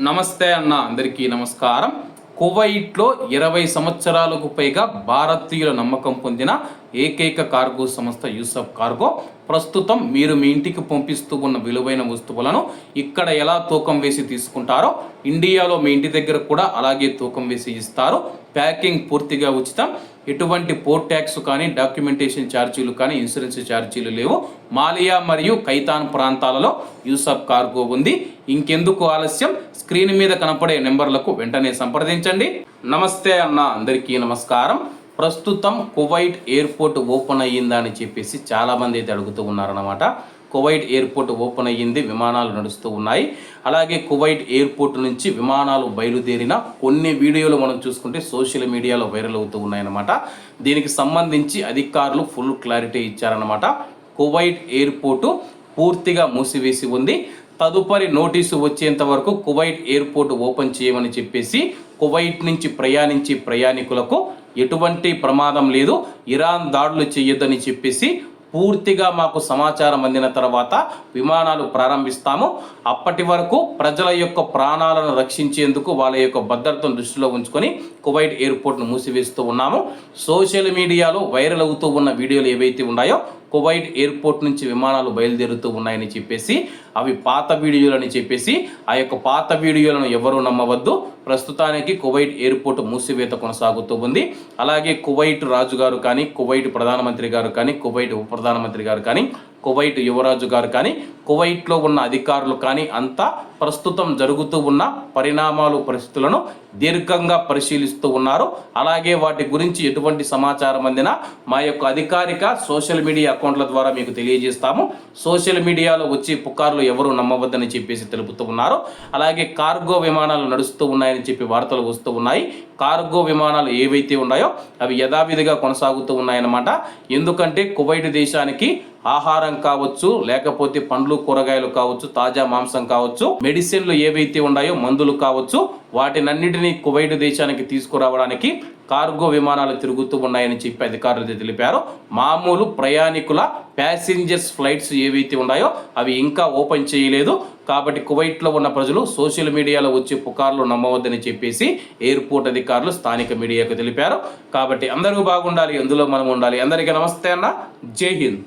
నమస్తే అన్న, అందరికీ నమస్కారం. కువైట్లో 20 సంవత్సరాలకు పైగా భారతీయుల నమ్మకం పొందిన ఏకైక కార్గో సంస్థ యూసఫ్ కార్గో ప్రస్తుతం మీరు మీ ఇంటికి పంపిస్తూ ఉన్న విలువైన వస్తువులను ఇక్కడ ఎలా తూకం వేసి తీసుకుంటారో ఇండియాలో మీ ఇంటి దగ్గర కూడా అలాగే తూకం వేసి ఇస్తారు. ప్యాకింగ్ పూర్తిగా ఉచితం. ఎటువంటి పోర్ట్ ట్యాక్స్ కానీ, డాక్యుమెంటేషన్ ఛార్జీలు కానీ, ఇన్సూరెన్స్ ఛార్జీలు లేవు. మాలియా మరియు ఖైతాన్ ప్రాంతాలలో యూసఫ్ కార్గో ఉంది. ఇంకెందుకు ఆలస్యం, స్క్రీన్ మీద కనపడే నెంబర్లకు వెంటనే సంప్రదించండి. నమస్తే అన్న, అందరికీ నమస్కారం. ప్రస్తుతం కువైట్ ఎయిర్పోర్ట్ ఓపెన్ అయ్యిందా అని చెప్పేసి చాలామంది అయితే అడుగుతూ ఉన్నారన్నమాట. కువైట్ ఎయిర్పోర్ట్ ఓపెన్ అయ్యింది, విమానాలు నడుస్తూ ఉన్నాయి. అలాగే కువైట్ ఎయిర్పోర్ట్ నుంచి విమానాలు బయలుదేరిన కొన్ని వీడియోలు మనం చూసుకుంటే సోషల్ మీడియాలో వైరల్ అవుతూ ఉన్నాయన్నమాట. దీనికి సంబంధించి అధికారులు ఫుల్ క్లారిటీ ఇచ్చారన్నమాట. కువైట్ ఎయిర్పోర్టు పూర్తిగా మూసివేసి ఉంది. తదుపరి నోటీసు వచ్చేంత వరకు కువైట్ ఎయిర్పోర్ట్ ఓపెన్ చేయమని చెప్పేసి కువైట్ నుంచి ప్రయాణించే ప్రయాణికులకు ఎటువంటి ప్రమాదం లేదు, ఇరాన్ దాడులు చేయొద్దని చెప్పేసి పూర్తిగా మాకు సమాచారం అందిన తర్వాత విమానాలు ప్రారంభిస్తాము. అప్పటి వరకు ప్రజల యొక్క ప్రాణాలను రక్షించేందుకు వాళ్ళ యొక్క భద్రతను దృష్టిలో ఉంచుకొని కువైట్ ఎయిర్పోర్ట్ను మూసివేస్తూ ఉన్నాము. సోషల్ మీడియాలో వైరల్ అవుతూ ఉన్న వీడియోలు ఏవైతే ఉన్నాయో కువైట్ ఎయిర్పోర్ట్ నుంచి విమానాలు బయలుదేరుతూ ఉన్నాయని చెప్పేసి అవి పాత వీడియోలని చెప్పేసి ఆ యొక్క పాత వీడియోలను ఎవరూ నమ్మవద్దు. ప్రస్తుతానికి కువైట్ ఎయిర్పోర్ట్ మూసివేత కొనసాగుతూ ఉంది. అలాగే కువైట్ రాజు గారు కానీ, కువైట్ ప్రధానమంత్రి గారు కానీ, కువైట్ ఉప ప్రధానమంత్రి గారు కానీ, కువైట్ యువరాజు గారు కానీ, కువైట్లో ఉన్న అధికారులు కానీ అంతా ప్రస్తుతం జరుగుతూ ఉన్న పరిస్థితులను దీర్ఘంగా పరిశీలిస్తూ ఉన్నారు. అలాగే వాటి గురించి ఎటువంటి సమాచారం అందినా మా యొక్క అధికారిక సోషల్ మీడియా అకౌంట్ల ద్వారా మీకు తెలియజేస్తాము. సోషల్ మీడియాలో వచ్చే పుకార్లు ఎవరు నమ్మవద్దని చెప్పేసి తెలుపుతూ ఉన్నారు. అలాగే కార్గో విమానాలు నడుస్తూ ఉన్నాయని చెప్పి వార్తలు వస్తూ ఉన్నాయి. కార్గో విమానాలు ఏవైతే ఉన్నాయో అవి యథావిధిగా కొనసాగుతూ ఉన్నాయన్నమాట. ఎందుకంటే కువైట్ దేశానికి ఆహారం కావచ్చు, లేకపోతే పండ్లు కూరగాయలు కావచ్చు, తాజా మాంసం కావచ్చు, మెడిసిన్లు ఏవైతే ఉన్నాయో మందులు కావచ్చు, వాటినన్నిటినీ కువైట్ దేశానికి తీసుకురావడానికి కార్గో విమానాలు తిరుగుతూ ఉన్నాయని చెప్పి అధికారులు తెలిపారు. మామూలు ప్రయాణికుల ప్యాసింజర్స్ ఫ్లైట్స్ ఏవైతే ఉన్నాయో అవి ఇంకా ఓపెన్ చేయలేదు. కాబట్టి కువైట్లో ఉన్న ప్రజలు సోషల్ మీడియాలో వచ్చే పుకార్లు నమ్మవద్దని చెప్పేసి ఎయిర్పోర్ట్ అధికారులు స్థానిక మీడియాకు తెలిపారు. కాబట్టి అందరూ బాగుండాలి, అందులో మనం ఉండాలి. అందరికీ నమస్తే అన్న, జై హింద్.